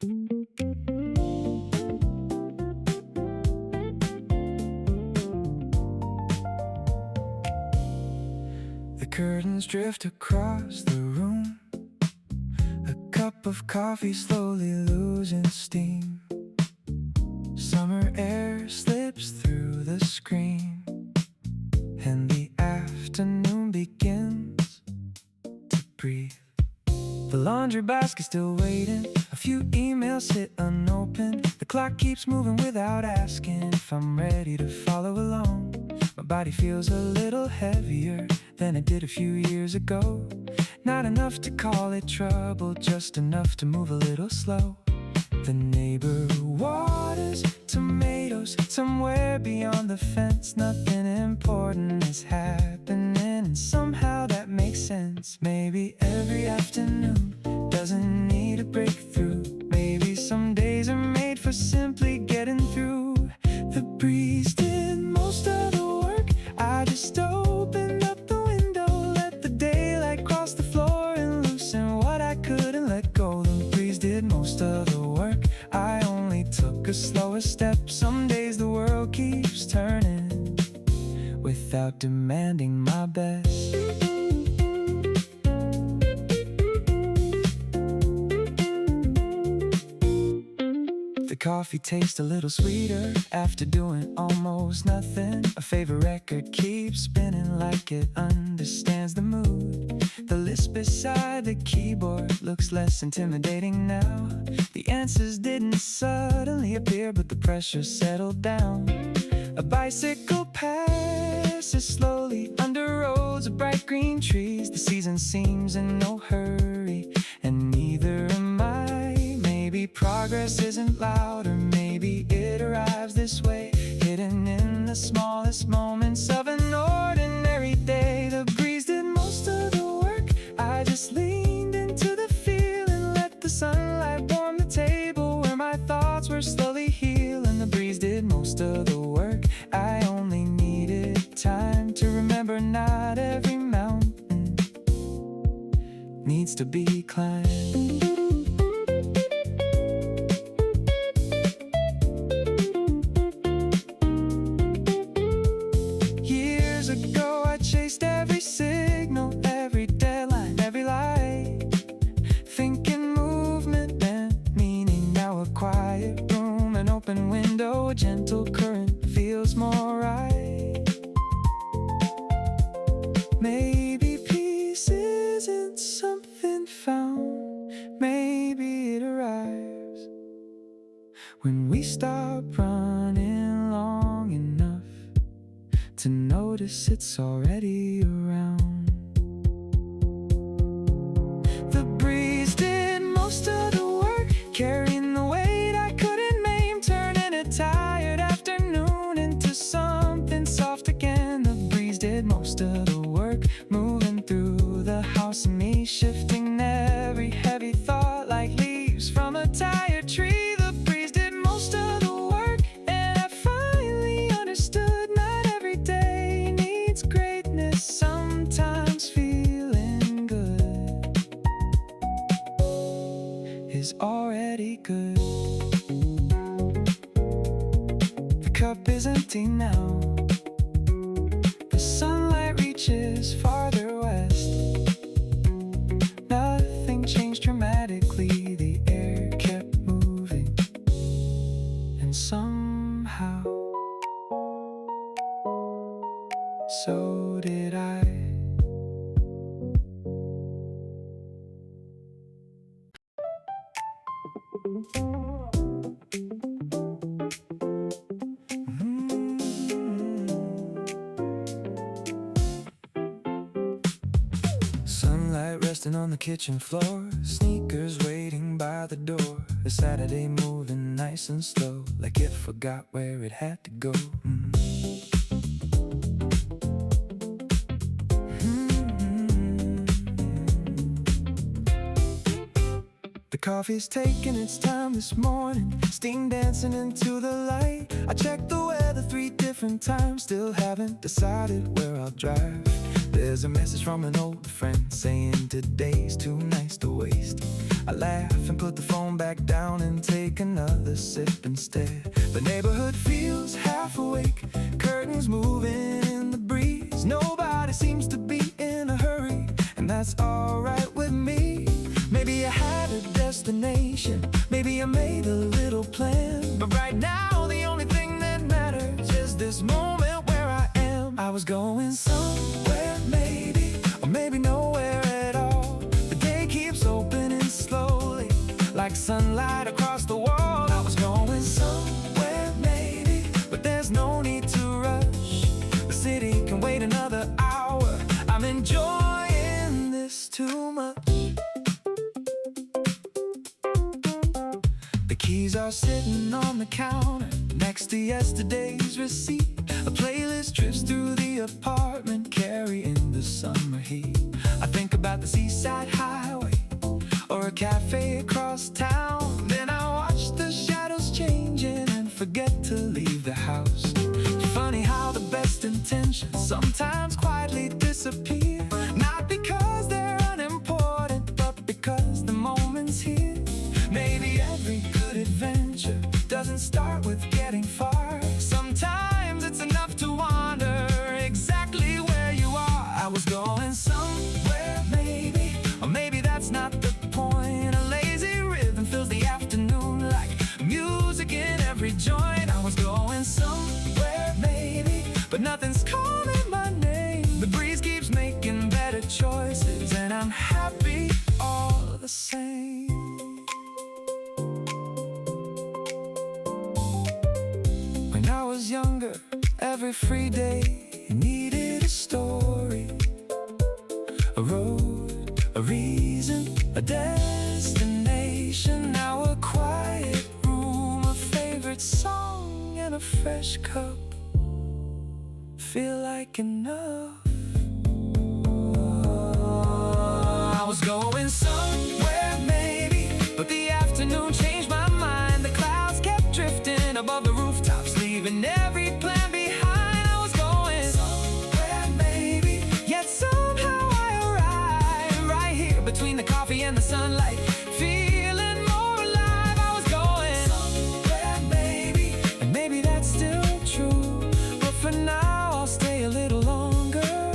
The curtains drift across the room. A cup of coffee slowly losing steam. Summer air slips through the screen, and the afternoon begins to breathe. The laundry basket's still waiting. A few emails sit unopened. The clock keeps moving without asking if I'm ready to follow along. My body feels a little heavier than it did a few years ago. Not enough to call it trouble, just enough to move a little slow. The neighbor waters tomatoes somewhere beyond the fence. Nothing important is happening, and somehow that makes sense. Maybe every afternoon doesn't need a breakthrough. Maybe some days are made for simply getting through. The breeze did most of the work. I just opened up the window, let the daylight cross the floor and loosen what I couldn't let go. The breeze did most of the work. I only took a slower step. Some days the world keeps turning without demanding my best. The coffee tastes a little sweeter after doing almost nothing. A favorite record keeps spinning like it understands the mood. The list beside the keyboard looks less intimidating now. The answers didn't suddenly appear, but the pressure settled down. A bicycle passes slowly under rows of bright green trees. The season seems in no hurry, and neither am I. Maybe progress isn't loud, or maybe it arrives this way, hidden in the smallest moments of an ordinary day. The breeze did most of the work. I just leaned into the field and let the sunlight warm the table where my thoughts were slowly healing. The breeze did most of the work. I only needed time to remember not every mountain needs to be climbed. Every signal, every deadline, every light, thinking movement meant meaning. Now a quiet room, an open window, a gentle current feels more right. Maybe peace isn't something found. Maybe it arrives when we stop running long enough to notice it's already around. The breeze did most of the work, carrying the weight I couldn't name, turning a tired afternoon into something soft again. The breeze did most of the work, moving through the house and me, shifting every heavy thought like leaves from a tired tree. The breeze did most of the work, and I finally understood. Greatness, sometimes feeling good is already good. The cup is empty now. The sunlight reaches farther west. Nothing changed dramatically. The air kept moving, and somehow so did I. Sunlight resting on the kitchen floor, sneakers waiting by the door. A Saturday moving nice and slow, like it forgot where it had to go. The coffee's taking its time this morning, steam dancing into the light. I checked the weather 3 different times, still haven't decided where I'll drive. There's a message from an old friend saying today's too nice to waste. I laugh and put the phone back down and take another sip instead. The neighborhood feels half awake, curtains moving in the breeze. Nobody seems to be in a hurry, and that's alright with me. Maybe I had a destination, maybe I made a little plan, but right now the only thing that matters is this moment where I am. I was going somewhere maybe, or maybe nowhere at all. The day keeps opening slowly, like sunlight across the wall. I was going somewhere maybe, but there's no need to rush. The city can wait another hour. I'm enjoying this too much. The keys are sitting on the counter next to yesterday's receipt. A playlist drifts through the apartment, carrying the summer heat. I think about the seaside highway or a cafe across town. Then I watch the shadows changing and forget to leave the house. Funny how the best intentions sometimes quietly disappear. Not because they're unimportant, but because the moment's here. Maybe every good adventure doesn't start with getting far. Sometimes it's enough to wander exactly where you are. I was going somewhere maybe, or maybe that's not the point. A lazy rhythm fills the afternoon like music in every joint. I was going somewhere maybe, but nothing's calling my name. The breeze keeps making better choices, and I'm happy all the same. When I was younger, every free day needed a story, a road, a reason, a destination. Now a quiet room, a favorite song, and a fresh cup feel like enough. I was going somewhere maybe, but the afternoon changed my mind. The clouds kept drifting above the rooftops, leaving every plan behind. I was going somewhere maybe, yet somehow I arrived right here between the coffee and the sunlight, feeling more alive. I was going somewhere maybe, and maybe that's still true, but for now I'll stay a little longer,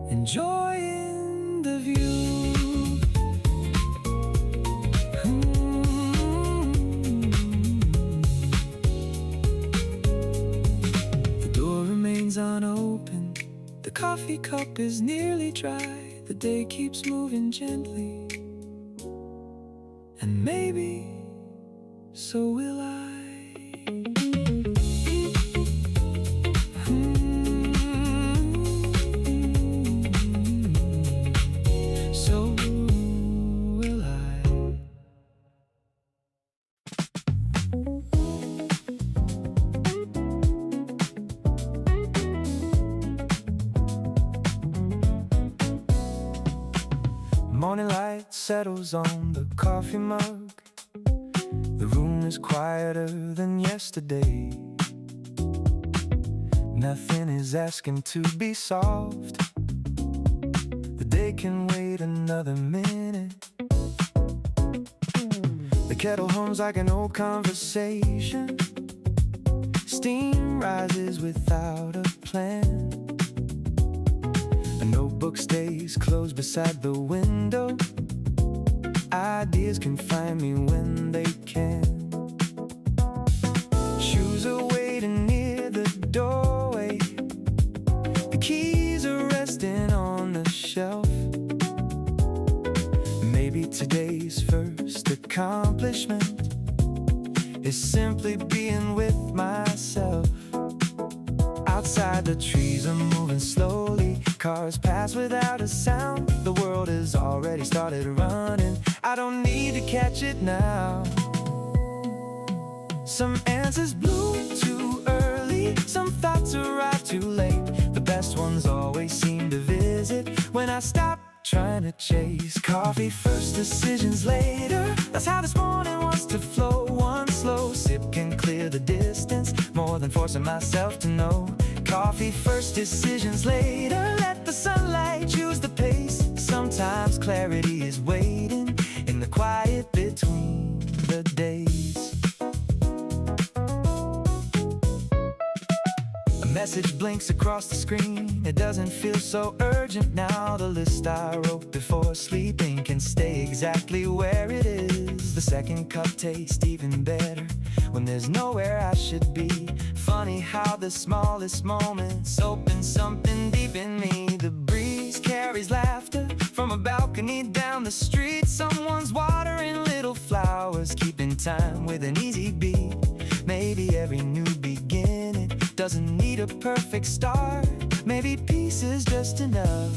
enjoying the view. Unopened, the coffee cup is nearly dry. The day keeps moving gently, and maybe so will I. So will I. Morning light settles on the coffee mug. The room is quieter than yesterday. Nothing is asking to be solved. The day can wait another minute. The kettle hums like an old conversation. Steam rises without a plan. A notebook stays closed beside the window. Ideas can find me when they can. Shoes are waiting near the doorway. The keys are resting on the shelf. Maybe today's first accomplishment is simply being with myself. Outside, the trees are moving slowly. Cars pass without a sound. The world has already started running. I don't need to catch it now. Some answers bloom too early, some thoughts arrive too late. The best ones always seem to visit when I stop trying to chase. Coffee first, decisions later. That's how this morning wants to flow. One slow sip can clear the distance, more than forcing myself to know. Coffee first, decisions later. Let the sunlight choose the pace. Sometimes clarity is waiting in the quiet between the days. A message blinks across the screen. It doesn't feel so urgent now. The list I wrote before sleeping can stay exactly where it is. The second cup tastes even better when there's nowhere I should be. Funny how the smallest moments open something deep in me. The breeze carries laughter from a balcony down the street. Someone's watering little flowers, keeping time with an easy beat. Maybe every new beginning doesn't need a perfect start. Maybe peace is just enough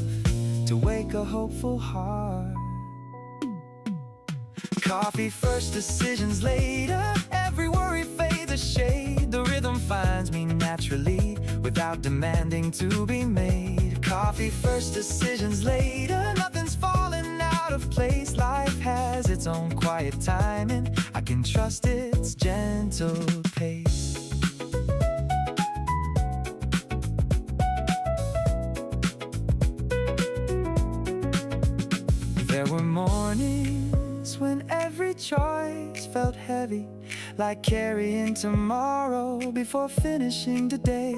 to wake a hopeful heart. Coffee first, decisions later. Every worry fades a shade. The rhythm finds me naturally without demanding to be made. Coffee first, decisions later. Nothing's falling out of place. Life has its own quiet timing. I can trust its gentle pace. There were mornings when every choice felt heavy, like carrying tomorrow before finishing today.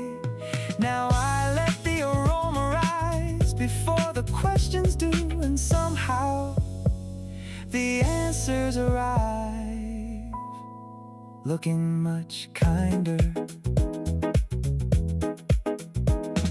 Now I let the aroma rise before the questions do, and somehow the answers arrive, looking much kinder.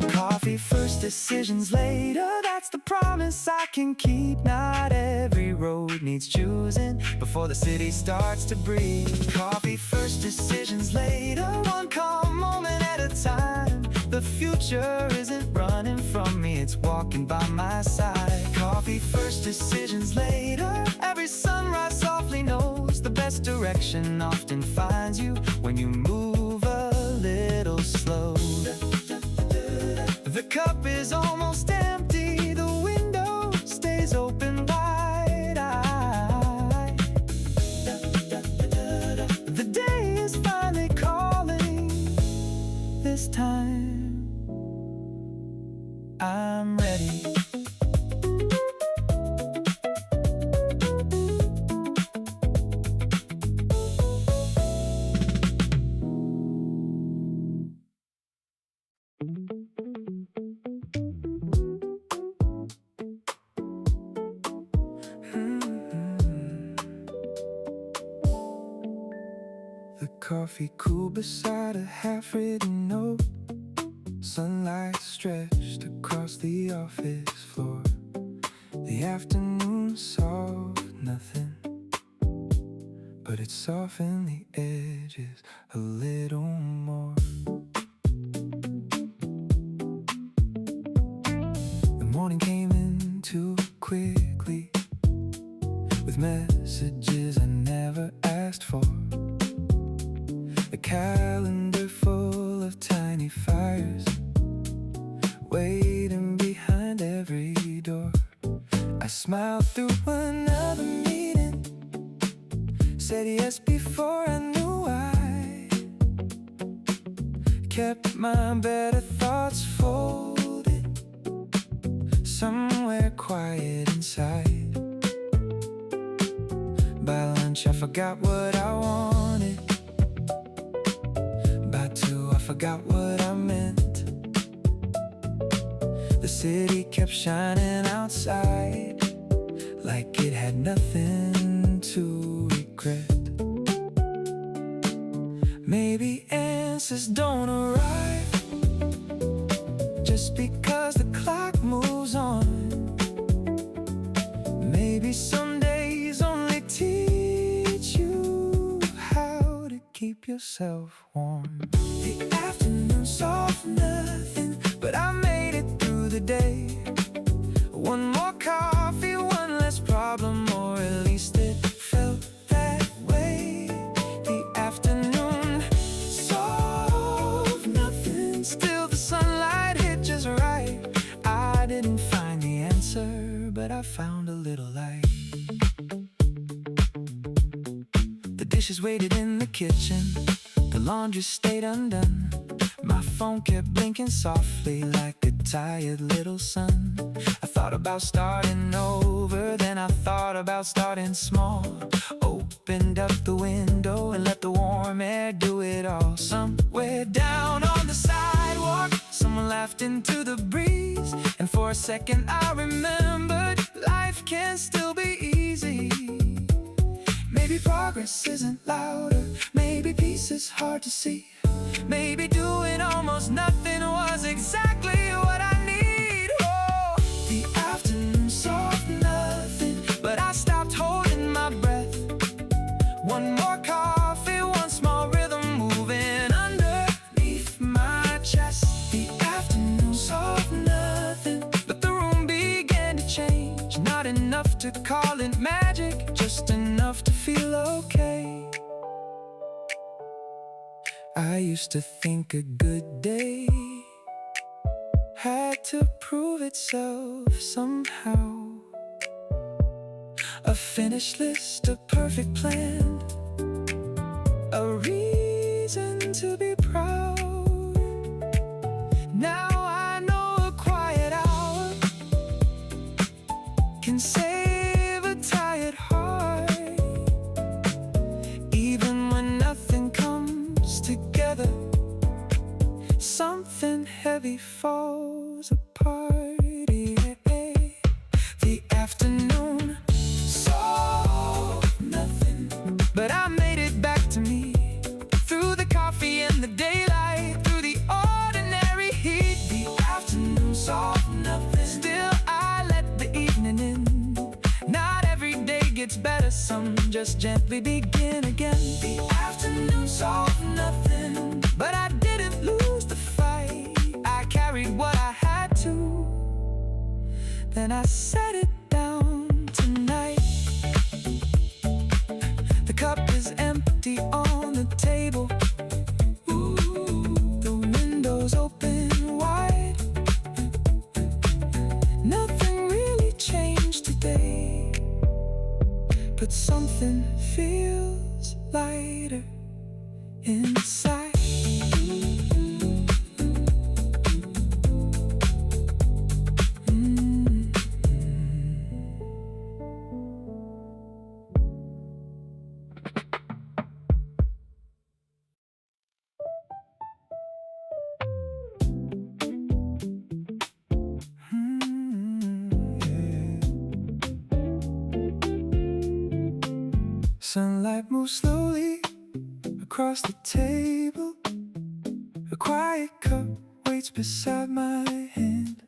Coffee first, decisions later. That's the promise I can keep. Not every road needs choosing before the city starts to breathe. Coffee first, decisions later. One calm moment at a time. The future isn't running from me, it's walking by my side. Coffee first, decisions later. Every sunrise softly knows the best direction often finds you when you move a little slow. The cup is almost empty, the window stays open wide. The day is finally calling. This time I'm ready. The coffee cool beside a half-written note. Sunlight stretched across the office floor. The afternoon solved nothing, but it softened the edges a little more. The morning came in too quickly, with messages I never asked for. A calendar full of tiny fires waiting behind every door. I smiled through another meeting, said yes before I knew why. Kept my better thoughts folded somewhere quiet inside. By lunch I forgot what I wanted. By 2 I forgot what I meant. The city kept shining outside like it had nothing to regret. Maybe answers don't arrive just because the clock moves on. Maybe some days only teach you how to keep yourself warm. The afternoon solved nothing, but I made it through the day. One more coffee, one less problem, or at least it felt that way. The afternoon solved nothing, still the sunlight hit just right. I didn't find the answer, but I found a little light. The dishes waited in the kitchen, the laundry stayed undone. My phone kept blinking softly like a tired little son. I thought about starting over, then I thought about starting small. Opened up the window and let the warm air do it all. Somewhere down on the sidewalk, someone laughed into the breeze. And for a second I remembered life can still be easy. Maybe progress isn't louder, maybe peace is hard to see. Maybe doing almost nothing was exactly what I need. Oh, the afternoon saw nothing, but I stopped holding my breath. One more coffee, one small rhythm moving underneath my chest. The afternoon saw nothing, but the room began to change. Not enough to call it magic, just enough to feel okay. I used to think a good day had to prove itself somehow. A finished list, a perfect plan, a reason to be proud. Now I know a quiet hour can save a tired heart. Even when nothing comes together, something heavy falls apart. Yeah. The afternoon saw nothing, but I made it back to me. Through the coffee and the daylight, through the ordinary heat. The afternoon saw nothing, still I let the evening in. Not every day gets better, some just gently begin again. The afternoon saw nothing, but I didn't lose the fight. I carried what I had to, then I set it down tonight. The cup is empty on the table. Ooh, the window's open wide. Nothing really changed today, but something feels lighter inside. Sunlight moves slowly across the table. A quiet cup waits beside my hand.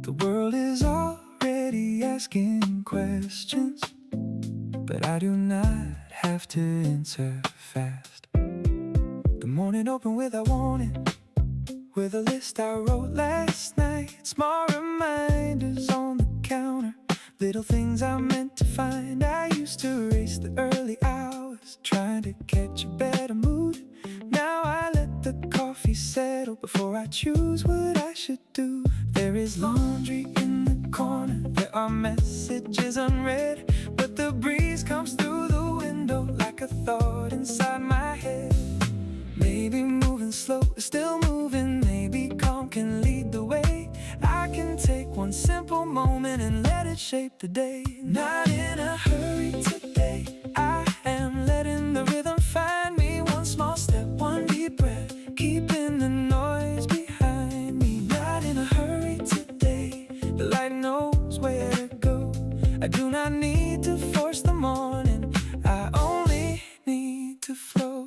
The world is already asking questions, but I do not have to answer fast. The morning opened without warning, with a list I wrote last night. Small reminders on the counter, little things I meant to find. I used to race the early hours, trying to catch a better mood. Now I let the coffee settle before I choose what I should do. There is laundry in the corner, there are messages unread, but the breeze comes through the window like a thought inside my head. Maybe moving slow is still moving, maybe calm can lead the way. I can take one simple moment and let it shape the day. Not in a hurry today, I am letting the rhythm find me. One small step, one deep breath, keeping the noise behind me. Not in a hurry today, the light knows where to go. I do not need to force the morning, I only need to flow.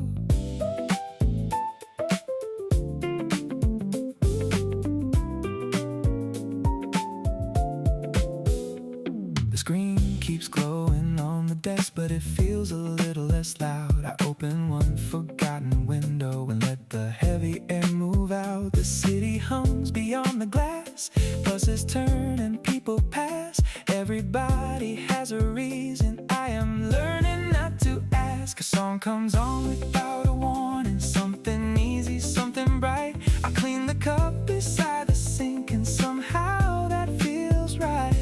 Screen keeps glowing on the desk, but it feels a little less loud. I open one forgotten window and let the heavy air move out. The city hums beyond the glass, buses turn and people pass. Everybody has a reason, I am learning not to ask. A song comes on without a warning, something easy, something bright. I clean the cup beside the sink and somehow that feels right.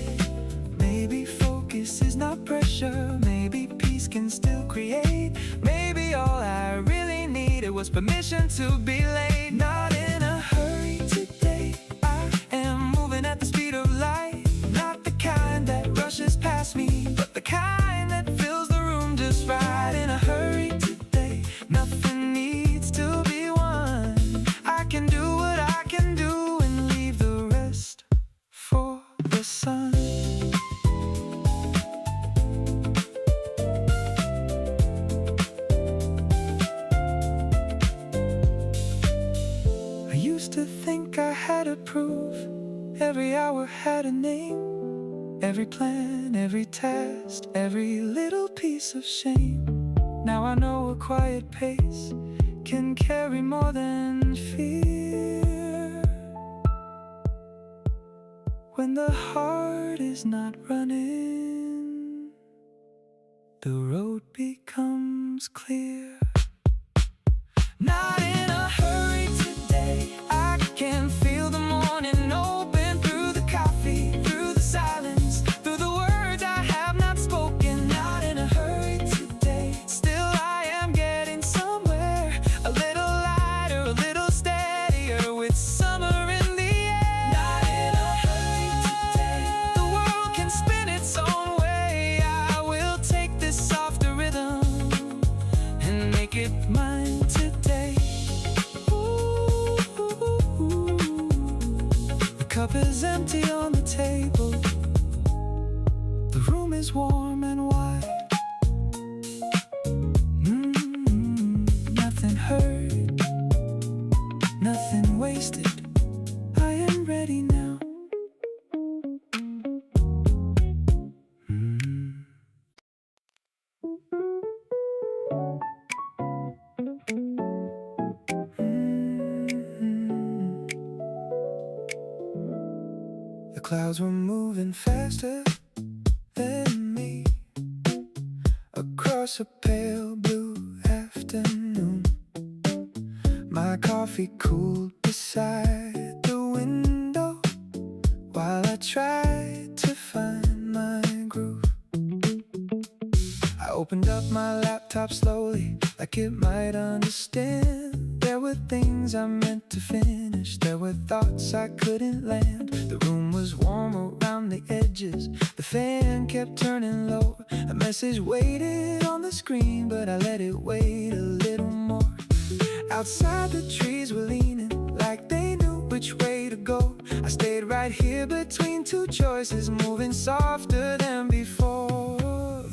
Maybe focus is not pressure, maybe peace can still create. Maybe all I really needed was permission to be late. Not in a hurry today, I am moving at the speed of light. Not the kind that rushes past me, but the kind that fills the room just right. In a hurry today, nothing needs to be won. I can do what I can do and leave the rest for the sun. I used to think I had to prove. Every hour had a name. Every plan, every test, every little piece of shame. Now I know a quiet pace can carry more than fear. When the heart is not running, the road becomes clear. Not in a hurry today, I can feel the morning open through the coffee, through the silence, through the words I have not spoken. Not in a hurry today, still I am getting somewhere. A little lighter, a little steadier, with summer in the air. Not in a hurry today, the world can spin its own way. I will take this softer rhythm and make it mine today. Ooh, the cup is empty on the table. The room is warm and wide. Nothing hurt, nothing wasted. I am ready now. The clouds were moving faster than me across a pale blue afternoon. My coffee cooled beside the window while I tried to find my groove. I opened up my laptop slowly, like it might understand. There were things I meant to finish, there were thoughts I couldn't land. The room was warm around the edges, the fan kept turning low. A message waited on the screen, but I let it wait a little more. Outside the trees were leaning, like they knew which way to go. I stayed right here between two choices, moving softer than before.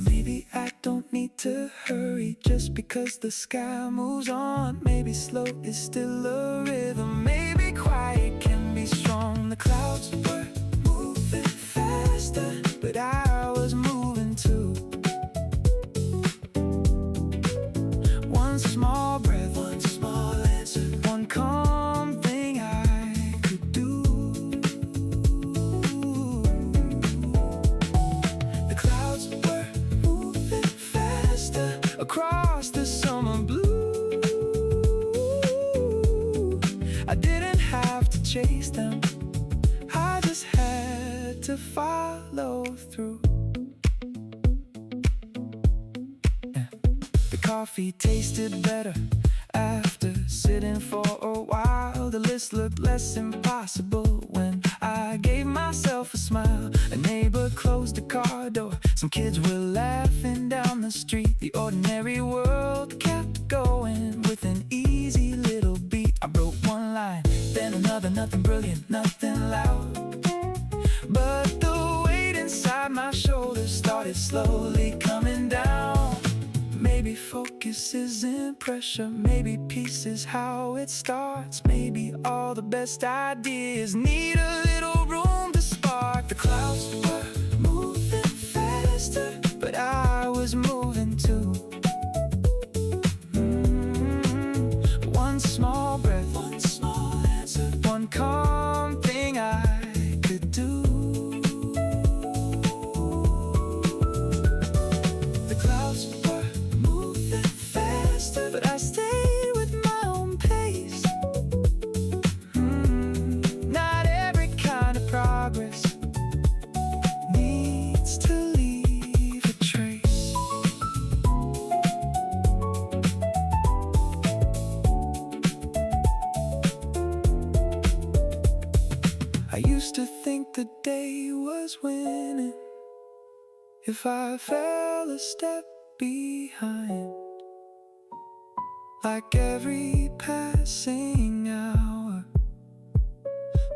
Maybe I don't need to hurry just because the sky moves on. Maybe slow is still a rhythm, maybe quiet can be strong. The clouds were moving faster, but I was moving too. One small breath, one small answer, one calm thing I could do. The clouds were moving faster across the summer blue. I didn't have to chase them, I just had to follow through. The coffee tasted better after sitting for a while. The list looked less impossible when I gave myself a smile. A neighbor closed the car door, some kids were laughing down the street. The ordinary world kept going with an easy little beat. I wrote one line, then another, nothing brilliant, nothing loud. But the weight inside my shoulders started slowly coming down. Maybe focus isn't pressure, maybe peace is how it starts. Maybe all the best ideas need a little room to spark. The clouds were moving faster, but I was moving too. One small breath, one small answer, one calm thing I could do. The clouds were moving faster, but I stayed with my own pace. Not every kind of progress used to think the day was winning if I fell a step behind. Like every passing hour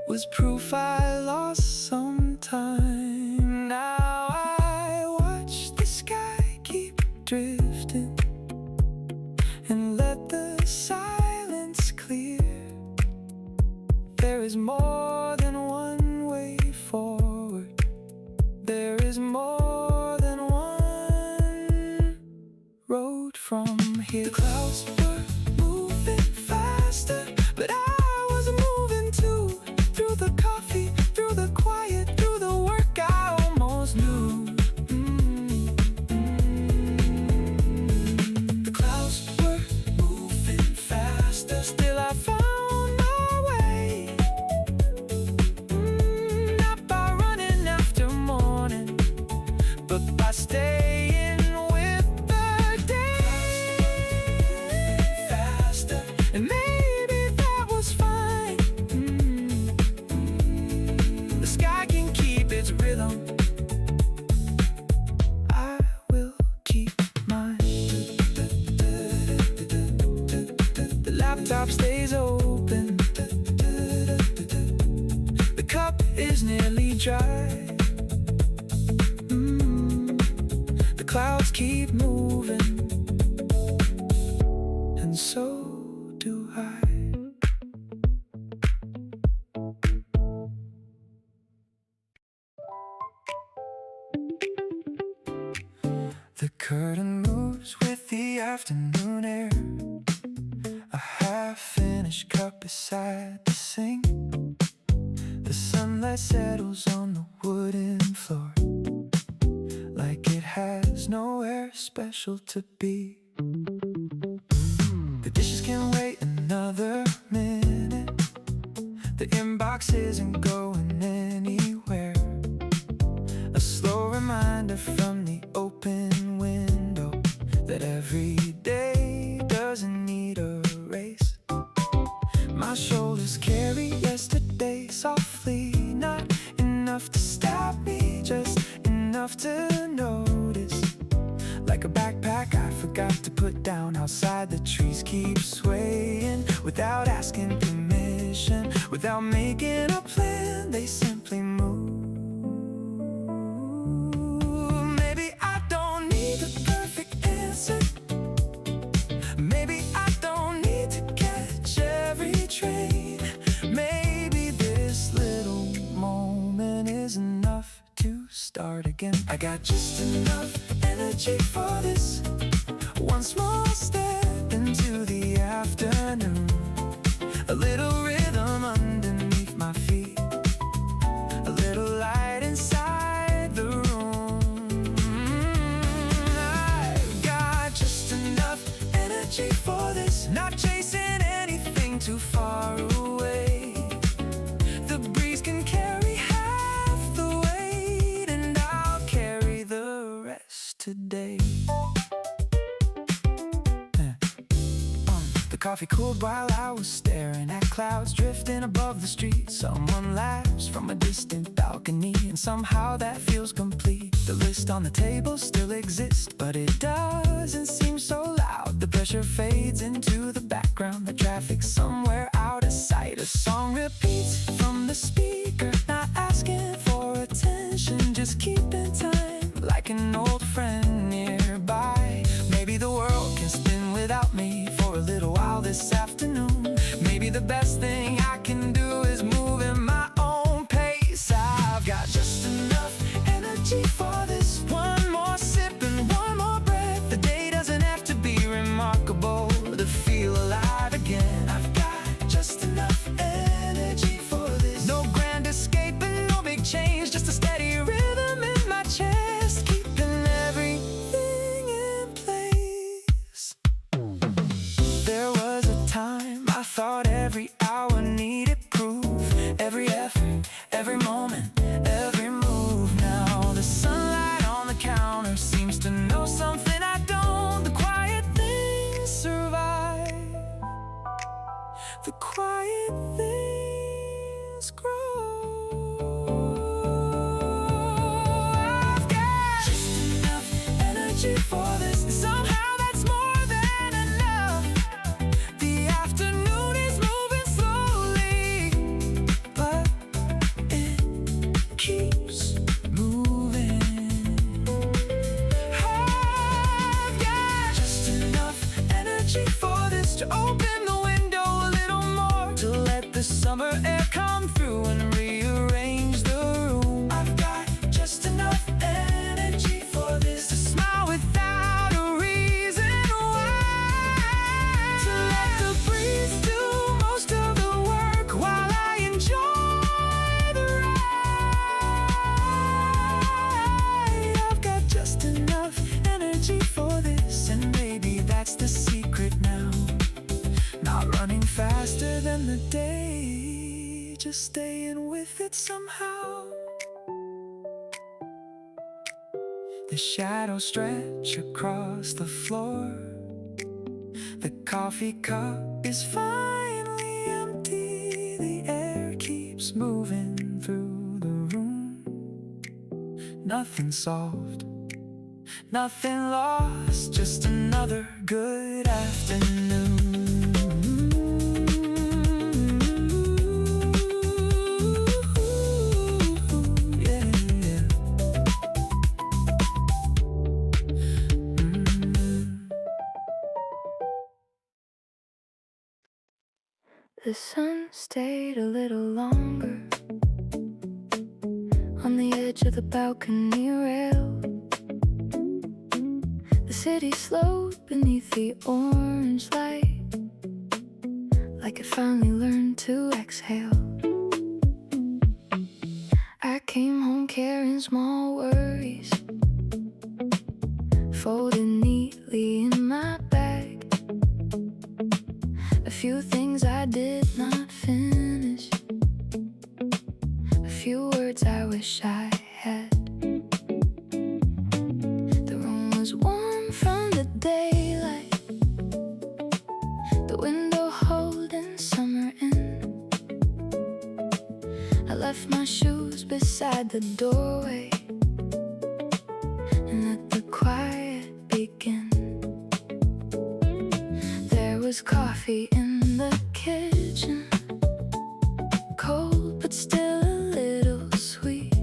was proof I lost some time. Now I watch the sky keep drifting and let the silence clear. There is more than one way forward. There is more than one road from here. The clouds were moving faster, but I was moving too. Through the coffee, through the quiet, through the work I almost knew. The clouds were moving faster, still I found my way. Not by running after morning, but by staying with the day. Faster, and maybe that was fine. The sky can keep its rhythm, I will keep mine. The laptop stays open, the cup is nearly dry. The clouds keep moving, and so do I. The curtain moves with the afternoon air. A half-finished cup beside the sink. The sunlight settles on the wooden floor, like it has nowhere special to be. The dishes can wait another minute. The inbox isn't going anywhere. A slow reminder from the open window that every day doesn't need a race. My shoulders carry yesterday softly, not enough to stop me, just enough to notice. Like a backpack I forgot to put down outside, the trees keep swaying without asking permission, without making a plan, they simply move. Maybe I don't need the perfect answer. Maybe I don't need to catch every train. Maybe this little moment is enough to start again. I got just enough energy for this. One small step into the afternoon. A little rhythm underneath my feet. A little light inside the room. I've got just enough energy for this. Not chasing anything too far away. The breeze can carry half the weight, and I'll carry the rest today. The coffee cooled while I was staring at clouds drifting above the street. Someone laughs from a distant balcony, and somehow that feels complete. The list on the table still exists, but it doesn't seem so loud. The pressure fades into the background, the traffic somewhere out of sight. A song repeats from the speaker, not asking for attention, just keeping time like an old friend nearby. Maybe the world can spin without me for a little while this afternoon. Maybe the best thing I can do is move in my own pace. I've got just enough energy for this. One more sip and one more breath. The day doesn't have to be remarkable to feel alive again. I've got just enough energy for this. No grand escape and no big change, just a steady rhythm in my chest, keeping everything in place. There was a time I thought every hour needed proof. Every effort, every moment, every move. Now the sunlight on the counter seems to know something I don't. The quiet things survive. The quiet things grow. to open the window a little more, to let the summer air come through and rearrange the room. I've got just enough energy for this, to smile without a reason why, to let the breeze do most of the work while I enjoy the ride. I've got just enough energy for this, and maybe that's the secret now. Not running faster than the day, just staying with it somehow. The shadows stretch across the floor. The coffee cup is finally empty. The air keeps moving through the room. Nothing solved, nothing lost, just another good afternoon. The sun stayed a little longer on the edge of the balcony rail. The city slowed beneath the orange light, like it finally learned to exhale. I came home carrying small worries, folded neatly in my bag. A few things I did not finish, a few words I wish I had. The room was warm from the daylight, the window holding summer in. I left my shoes beside the doorway and let the quiet begin. There was coffee in the kitchen, cold but still a little sweet.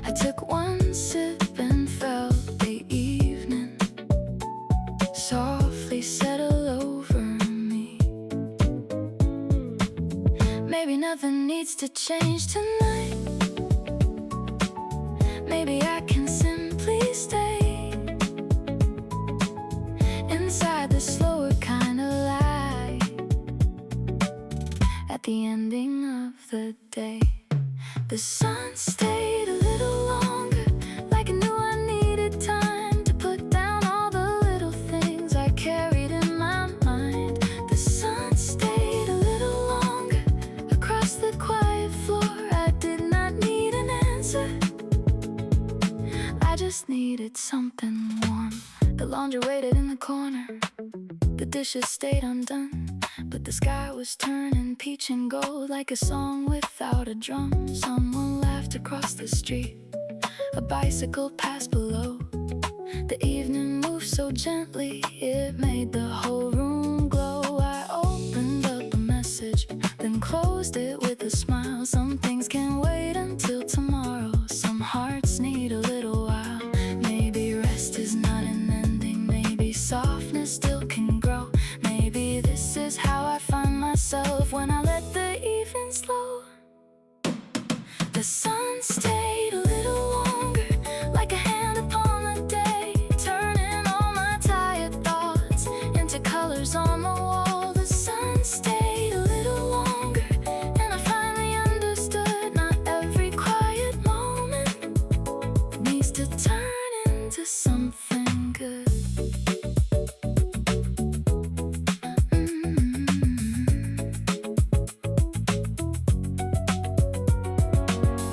I took one sip and felt the evening softly settle over me. Maybe nothing needs to change tonight. Maybe I can simply stay inside the slower kind of light at the ending of the day. The sun stayed a little longer, like I knew I needed time to put down all the little things I carried in my mind. The sun stayed a little longer across the quiet floor. I did not need an answer, I just needed something warm. The laundry waited in the corner, the dishes stayed undone, but the sky was turning peach and gold like a song without a drum. Someone laughed across the street, a bicycle passed below. The evening moved so gently, it made the whole room glow. I opened up a message, then closed it with a smile. Some things can wait until tomorrow, some hearts need a little while. Maybe rest is not an ending, maybe softness still can grow. Maybe this is how I find myself when I let the evening slow. The sun stayed a little longer, like a hand upon the day, turning all my tired thoughts into colors on the wall. The sun stayed a little longer, and I finally understood not every quiet moment needs to turn into something good.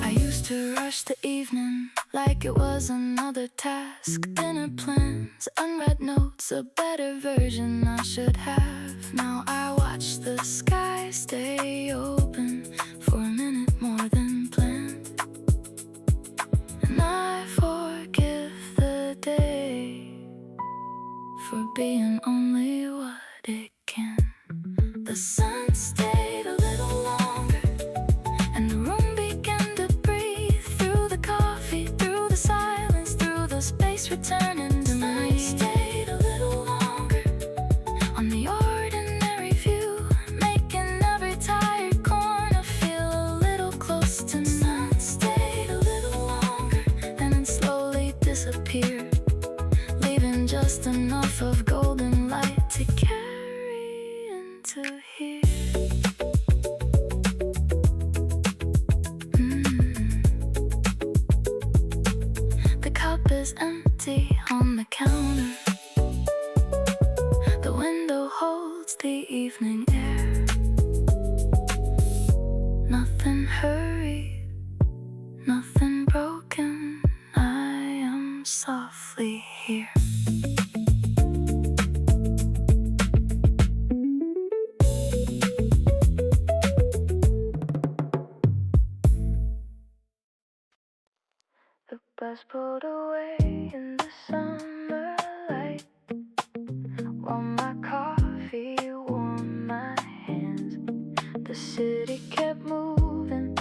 I used to rush the evening like it was another task. Dinner plans, unread notes, a better version I should have. Now I watch the sky stay open for a minute more than planned, and I forgive the day for being only what it can. The sun stayed a little longer, and the room began to breathe through the coffee, through the silence, through the space returning to me. I stayed a little longer on the enough of golden light to carry into here. The cup is empty on the counter. The window holds the evening air. Nothing hurried, nothing broken. I am softly here. The bus pulled away in the summer light, while my coffee warmed my hands. The city kept moving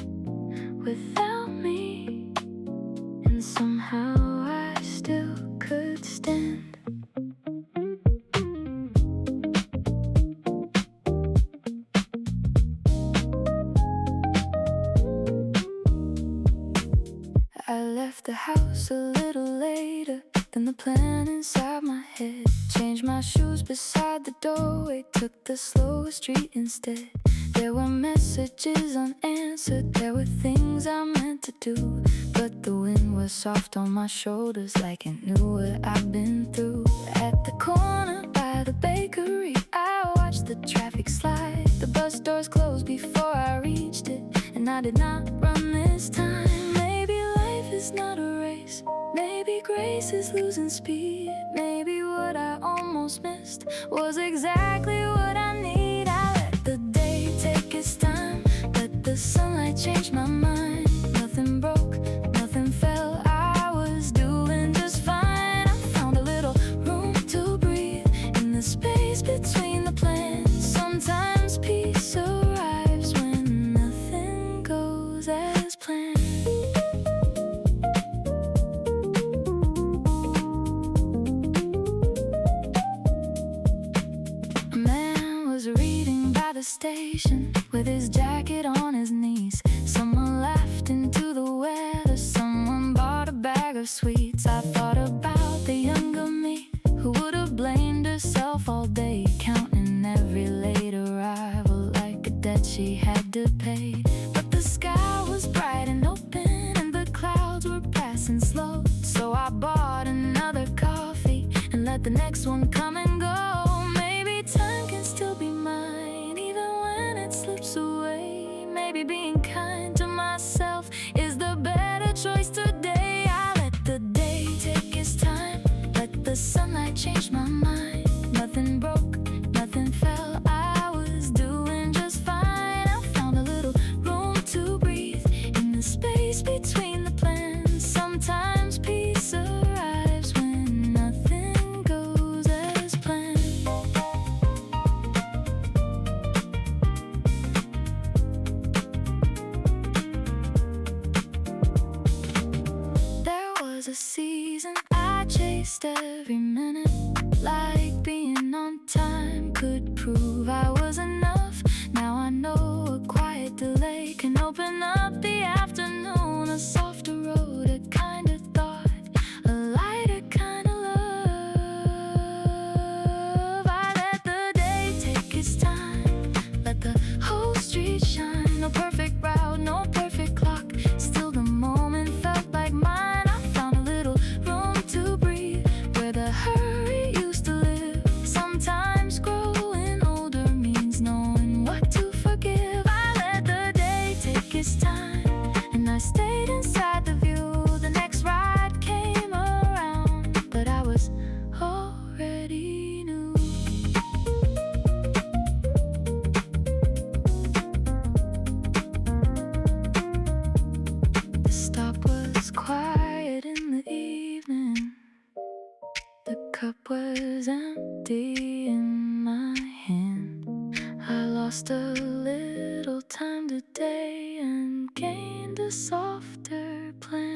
without me, and somehow I still could stand. I left the house a little later than the plan inside my head. Changed my shoes beside the doorway, took the slower street instead. There were messages unanswered, there were things I meant to do, but the wind was soft on my shoulders like it knew what I've been through. At the corner by the bakery, I watched the traffic slide. The bus doors closed before I reached it, and I did not run this time. Maybe life is not a race, maybe grace is losing speed. Maybe what I almost missed was exactly what I need. I let the day take its time, let the sunlight change my mind. Nothing broke, nothing fell, I was doing just fine. I found a little room to breathe in the space between the plans. Sometimes peace arrives when nothing goes as planned. A man was reading by the station with his jacket on his knees. Someone laughed into the weather, someone bought a bag of sweets. I thought about the younger me who would have blamed herself all day, counting every late arrival like a debt she had to pay. But the sky was bright and open and the clouds were passing slow, so I bought another coffee and let the next one come and go. Maybe time can still be mine even when it slips away. Maybe being kind to myself is the better choice today. I let the day take its time, let the sunlight change my mind. Nothing broke, nothing fell, I was doing just fine. I found a little room to breathe in the space between the plans. Sometimes peace arrives when nothing goes as planned. There was a season I chased every minute, like being on time could prove I was enough. Now I know a quiet delay can open up the afternoon, a softer road, a kinder thought, a lighter kind of love. I let the day take its time, let the whole street shine. No perfect route, no perfect clock, still the moment felt like mine. I found a little room to breathe where the hurry used to live. Sometimes growing older means knowing what to forgive. I let the day take its time and I stayed inside the view. The next ride came around, but I was already new. The stop was quiet in the evening. The cup was empty in my hand. I lost a little time today and gained a softer plan.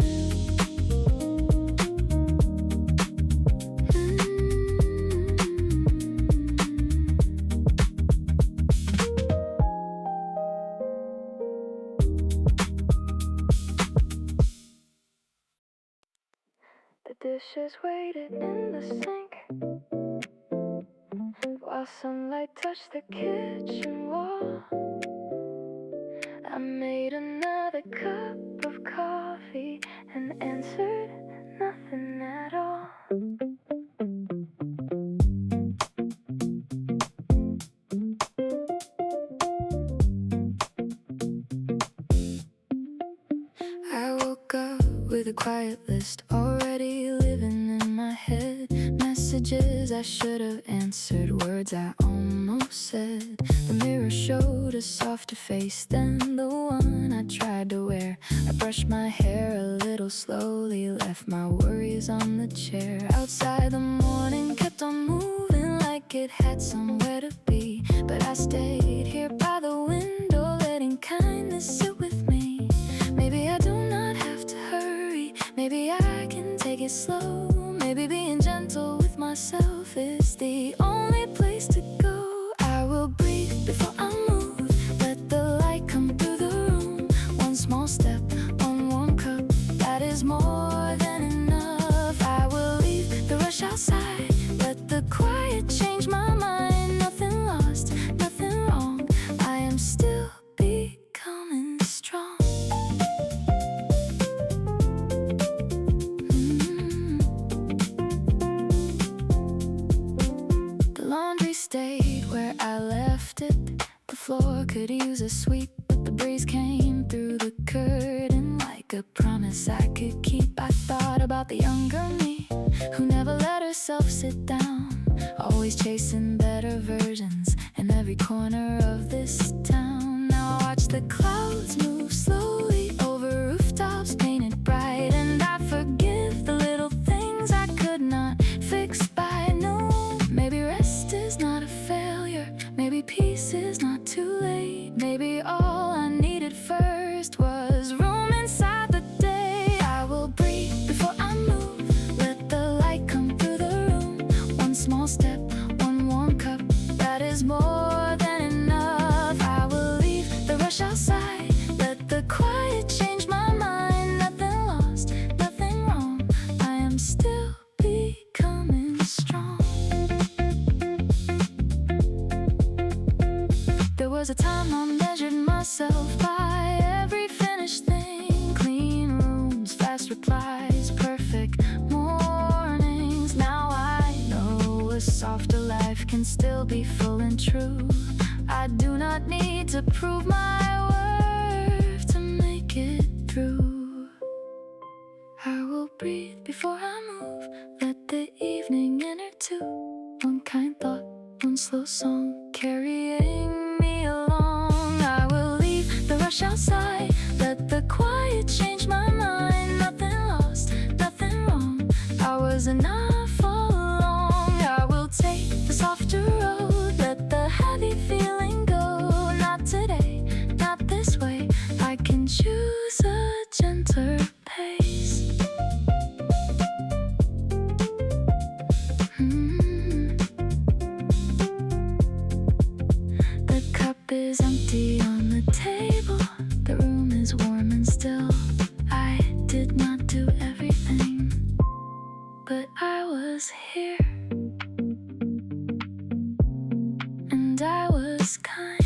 The dishes waited in the sink. while sunlight touched the kitchen wall. I made another cup of coffee and answered nothing at all. I woke up with a quiet list already living in my head. Messages I should have answered, words I almost said. The mirror showed a softer face than the one I tried to wear. I brushed my hair a little slowly, left my worries on the chair. Outside the morning kept on moving like it had somewhere to be. But I stayed here by the window, letting kindness sit with me. Maybe I do not have to hurry, maybe I can take it slow. Maybe being gentle with myself is the only place to go. I will breathe before I move, let the light come through the room. One small step, one warm cup, that is more than enough. I will leave the rush outside, let the quiet change my mind. Nothing lost, nothing wrong, I am still becoming strong. Stayed where I left it. The floor could use a sweep, but the breeze came through the curtain like a promise I could keep. I thought about the younger me who never let herself sit down, always chasing better versions in every corner of this town. Now I watch the clouds move slowly over rooftops painted bright, and I forgive the little things I could not fix by noon. Maybe rest is not a failure, maybe peace is not too late. Maybe all I needed first was room inside the day. I will breathe before I move, let the light come through the room. One small step, one warm cup, that is more than enough. I will leave the rush outside, let the quiet change my mind. Nothing lost, nothing wrong, I am still becoming strong. There was a time I measured myself by every finished thing. Clean rooms, fast replies, perfect mornings. Now I know a softer life can still be full and true. I do not need to prove my worth to make it through. I will breathe before I move, let the evening enter too. One kind thought, one slow song, carrying me along. I will leave the rush outside, let the quiet change my mind. Nothing lost, nothing wrong, I was enough all along. I will take the softer road, let the heavy feeling go. Not today, not this way, I can choose a gentler pace. The cup is empty on the table, the room is warm and still. I did not do everything, but I was here, and I was kind.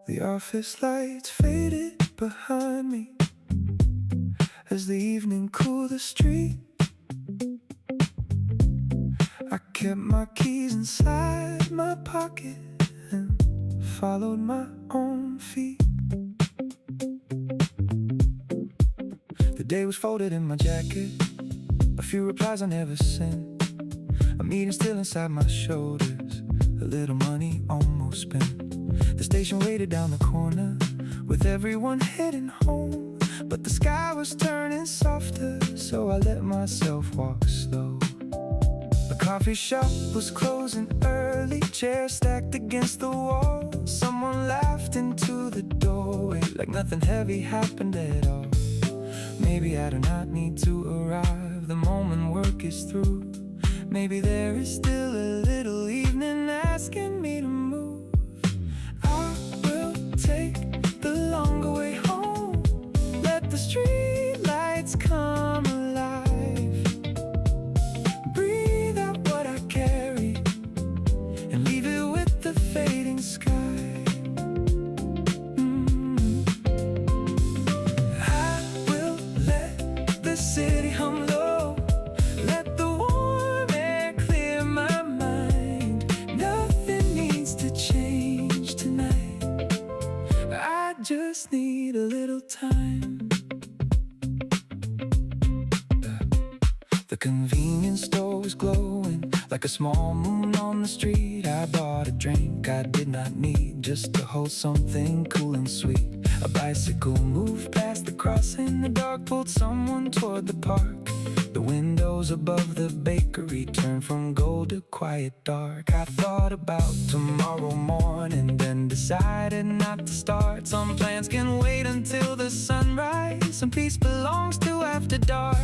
The office lights faded behind me as the evening cooled the street. I kept my keys inside my pocket and followed my own feet. The day was folded in my jacket, a few replies I never sent, a meeting still inside my shoulders, a little money almost spent. The station waited down the corner with everyone heading home, but the sky was turning softer, so I let myself walk slow. The coffee shop was closing early, chairs stacked against the wall. Someone laughed into the doorway like nothing heavy happened at all. Maybe I do not need to arrive the moment work is through. Maybe there is still a little evening asking me to move. I will take the longer way home. Let the street lights come alive. Breathe out what I carry and leave it with the fading sky. I will let the city hum low. Let the warm air clear my mind. Nothing needs to change tonight. I just need a little time. The convenience store was glowing like a small moon on the street. I bought a drink I did not need, just to hold something cool and sweet. A bicycle moved past the crossing, the dark pulled someone toward the park. The windows above the bakery turned from gold to quiet dark. I thought about tomorrow morning, then decided not to start. Some plans can wait until the sunrise, some peace belongs to after dark.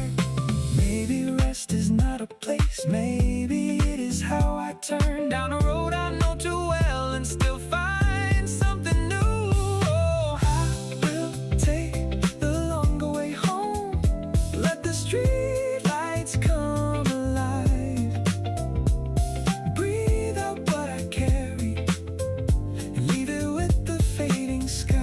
Maybe rest is not a place, maybe it is how I turn down a road I know too well and still find something new. Oh, I will take the longer way home. Let the street lights come alive. Breathe out what I carry and leave it with the fading sky.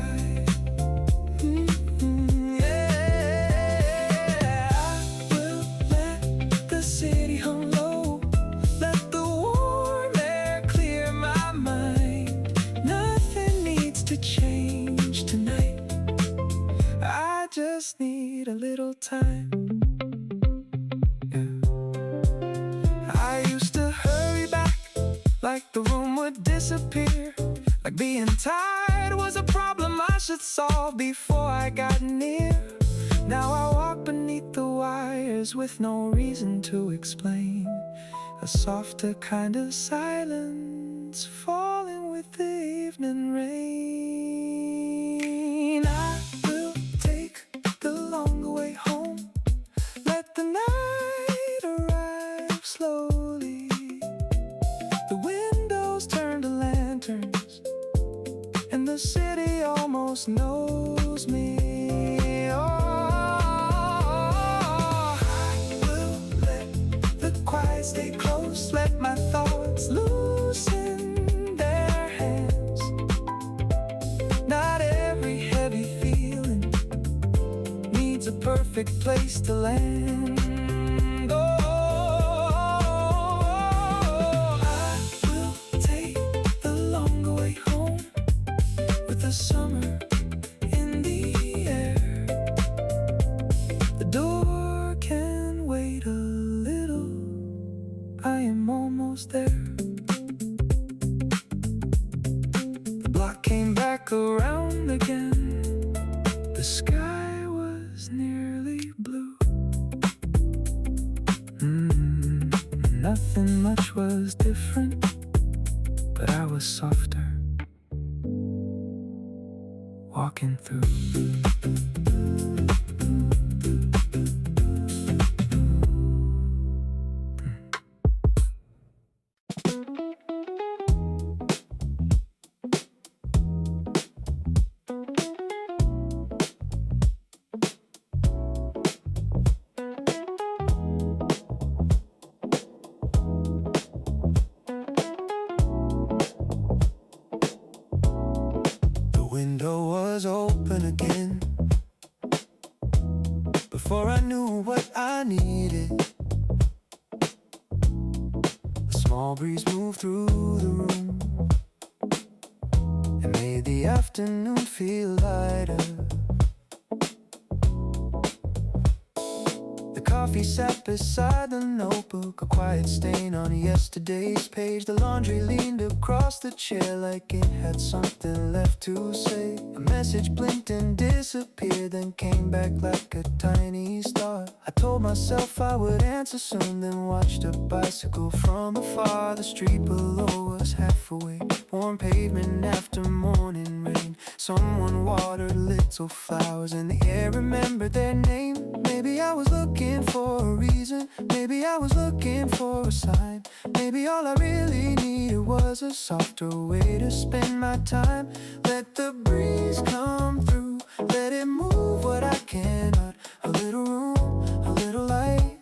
City hung low. Let the warm air clear my mind. Nothing needs to change tonight. I just need a little time. Yeah. I used to hurry back like the room would disappear, like being tired was a problem I should solve before I got near. Now I walk beneath the wires with no reason to explain. A softer kind of silence falling with the evening rain. I will take the longer way home. Let the night arrive slowly. The windows turn to lanterns, and the city almost knows me. Oh, stay close, let my thoughts loosen their hands. Not every heavy feeling needs a perfect place to land. Oh, I will take the longer way home with the summer in the air. The door can wait a little, I am almost there. The block came back around again. The sky was nearly blue. Nothing much was different, but I was softer walking through. Window was open again before I knew what I needed. A small breeze moved through the room and made the afternoon feel lighter. The coffee sat beside the notebook, a quiet stain on yesterday's page. The laundry leaned across the chair like it had something left to say. A message blinked and disappeared, then came back like a tiny star. I told myself I would answer soon, then watched a bicycle from afar. The street below us half awake, warm pavement after morning rain. Someone watered little flowers in the air, remembered their name. Maybe I was looking for a reason. Maybe I was looking for a sign. Maybe all I really needed was a softer way to spend my time. Let the breeze come through, let it move what I cannot. A little room, a little light,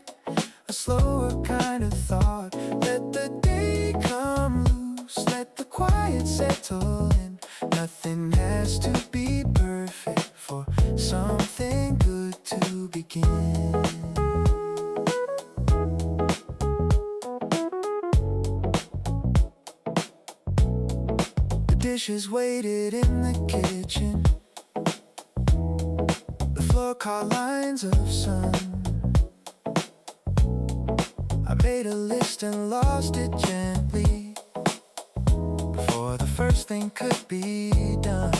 a slower kind of thought. Let the day come loose, let the quiet settle in. Nothing has to be perfect for something good to begin. The dishes waited in the kitchen. The floor caught lines of sun. I made a list and lost it gently before the first thing could be done.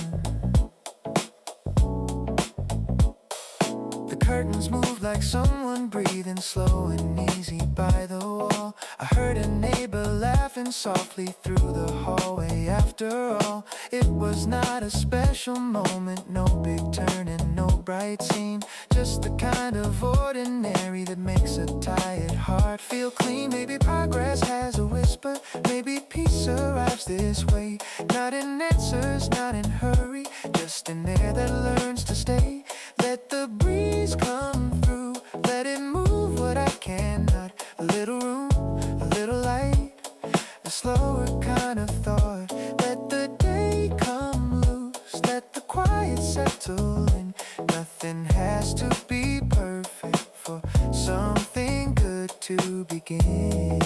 The curtains moved like someone breathing slow and easy by the wall. I heard a neighbor laughing softly through the hallway. After all, it was not a special moment, no big turn and no bright scene, just the kind of ordinary that makes a tired heart feel clean. Maybe progress has a whisper, maybe peace arrives this way. Not in answers, not in hurry, just an air that learns to stay. Let the breeze come through, let it move what I cannot. A little room, a little light, a slower kind of thought. Let the day come loose, let the quiet settle in. Nothing has to be perfect for something good to begin.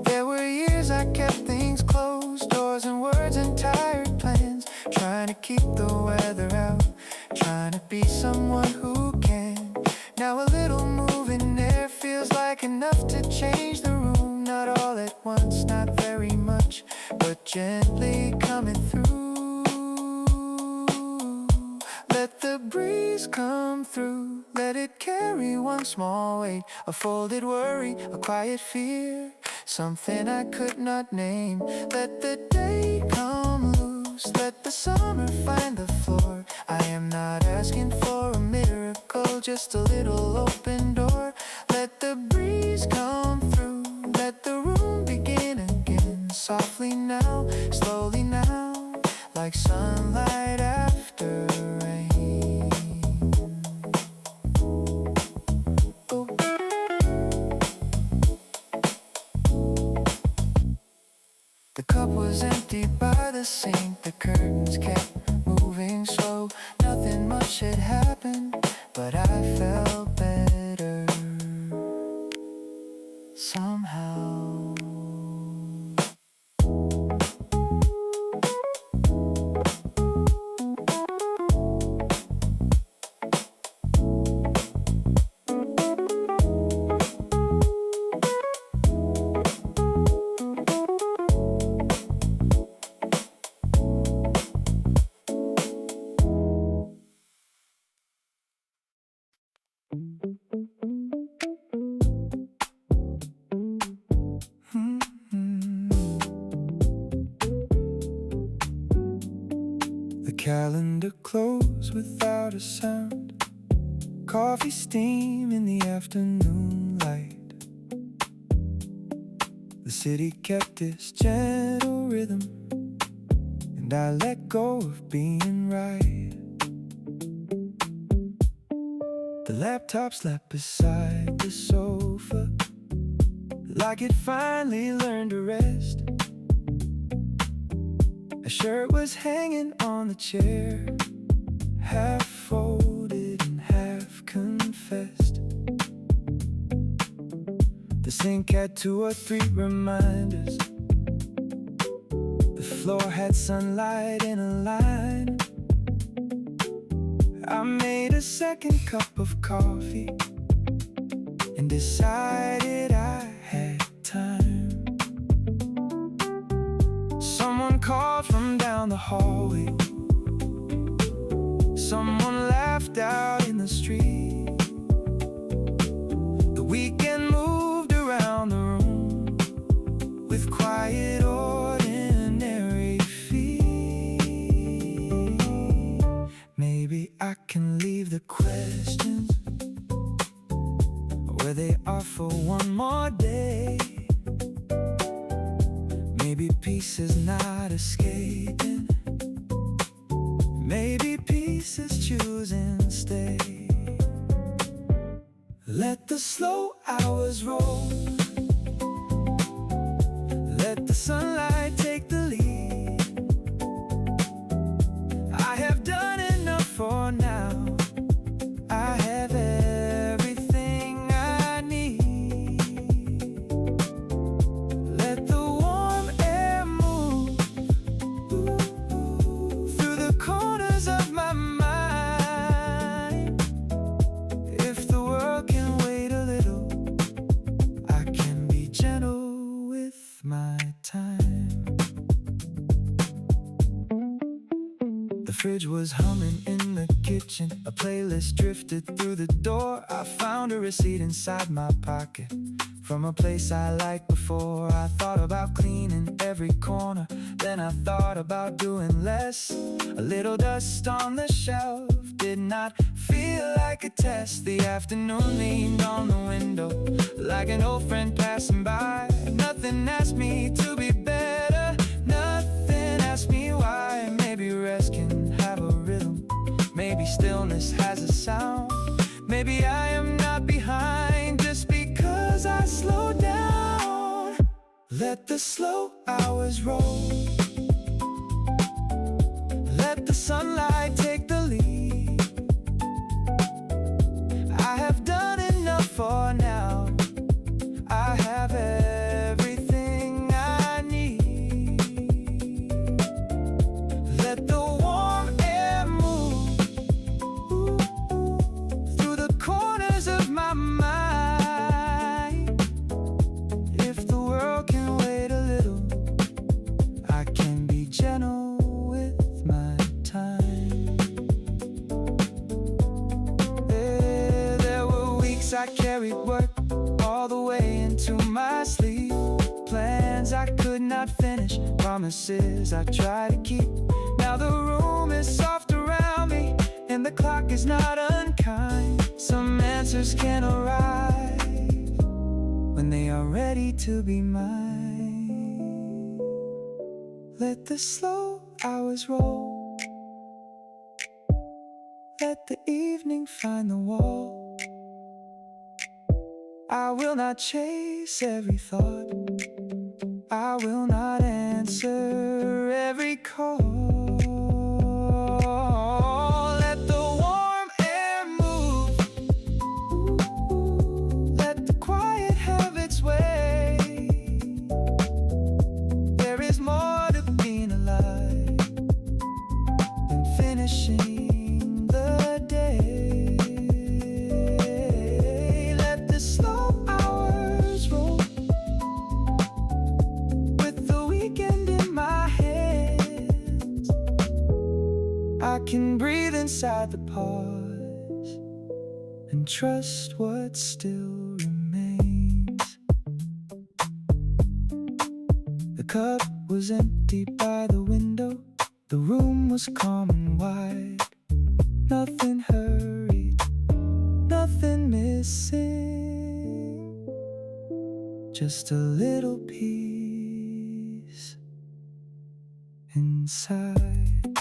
There were years I kept things closed, doors and words and tired plans, trying to keep the weather out, trying to be someone who can. Now a little move in there feels like enough to change the room. Not all at once, not very much, but gently coming through. Let the breeze come through, let it carry one small weight, a folded worry, a quiet fear, something I could not name. Let the day come loose, let the summer find the floor. I am not asking for a miracle, just a little open door. Let the breeze come through, let the room begin again. Softly now, slowly now, like sunlight after rain. Oh. The cup was empty by the sink, the curtains kept moving slow. Nothing much had happened, but I felt better somehow. The calendar closed without a sound. Coffee steam in the afternoon light. The city kept its gentle rhythm, and I let go of being right. The laptop slept beside the sofa, like it finally learned to rest. A shirt was hanging on the chair, half folded and half confessed. The sink had 2 or 3 reminders. The floor had sunlight in a line. I made a second cup of coffee and decided I had time. Someone called from down the hallway. Someone laughed out in the street. The weekend moved around the room with quiet, ordinary feet. Maybe I can where they are for one more day. Maybe peace is not escaping. Maybe peace is choosing stay. Let the slow hours roll. Let the sunlight take the lead. I have done enough for now. I have everything I need. Let the warm air move through the corners of my mind. If the world can wait a little, I can be gentle with my time. The fridge was humming in the kitchen. A playlist drifted through the door. I found a receipt inside my pocket from a place I liked before. I thought about cleaning every corner. Then I thought about doing less. A little dust on the shelf did not feel like a test. The afternoon leaned on the window like an old friend passing by. Nothing asked me to be better. Nothing asked me why. Maybe rest can have a rhythm. Maybe stillness has a sound. Maybe I am not behind just because I slow down. Let the slow hours roll. Let the sunlight take the lead. I have done enough for now. I have everything I need. Let the warm air move through the corners of my mind. If the world can wait a little, I can be gentle with my time. There were weeks I carried work all the way into my sleep. Plans I could not finish, promises I try to keep. Now the room is soft around me, and the clock is not unkind. Some answers can arrive when they are ready to be mine. Let the slow hours roll. Let the evening find the wall. I will not chase every thought. I will not answer every call. Let the warm air move. Let the quiet have its way. There is more to being alive than finishing the day. Let the slow hours roll with the weekend in my hands. I can breathe inside the pause and trust what still remains. The cup was empty by the window. The room was calm and wide. Nothing hurried, nothing missing. Just a little peace inside.